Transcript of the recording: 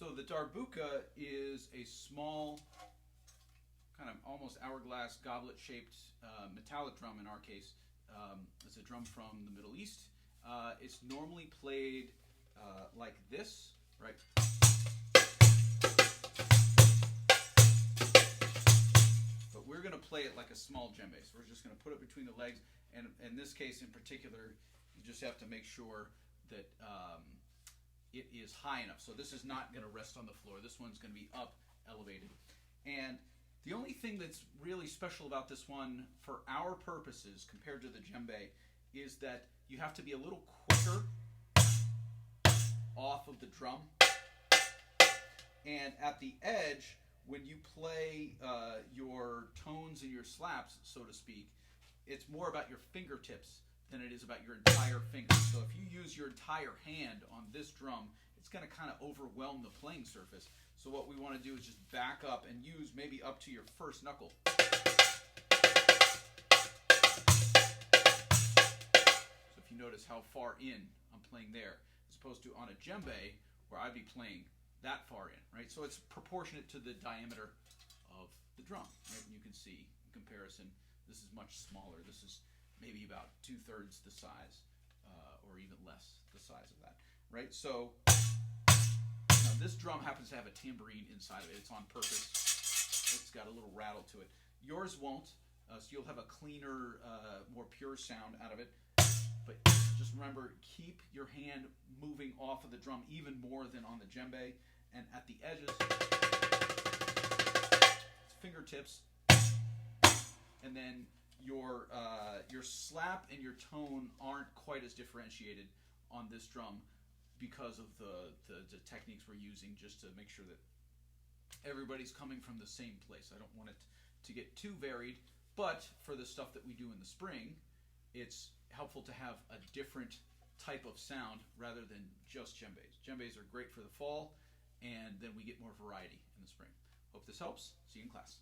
So the darbuka is a small, kind of almost hourglass, goblet-shaped metallic drum in our case. It's a drum from the Middle East. It's normally played like this, right? But we're going to play it like a small djembe. So we're just going to put it between the legs. And in this case in particular, you just have to make sure that it is high enough. So this is not going to rest on the floor. This one's going to be up, elevated. And the only thing that's really special about this one for our purposes compared to the djembe is that you have to be a little quicker off of the drum. And at the edge, when you play your tones and your slaps, so to speak, it's more about your fingertips than it is about your entire finger. So if you use your entire hand on this drum, it's going to kind of overwhelm the playing surface. So what we want to do is just back up and use maybe up to your first knuckle. So if you notice how far in I'm playing there, as opposed to on a djembe where I'd be playing that far in, right? So it's proportionate to the diameter of the drum, right? And you can see in comparison, this is much smaller. This is maybe about 2/3 the size, or even less the size of that, right? So now this drum happens to have a tambourine inside of it. It's on purpose. It's got a little rattle to it. Yours won't, so you'll have a cleaner, more pure sound out of it. But just remember, keep your hand moving off of the drum even more than on the djembe. And at the edges, it's fingertips, and then your slap and your tone aren't quite as differentiated on this drum because of the techniques we're using, just to make sure that everybody's coming from the same place. I don't want it to get too varied, but for the stuff that we do in the spring, it's helpful to have a different type of sound rather than just djembes. Djembes are great for the fall, and then we get more variety in the spring. Hope this helps. See you in class.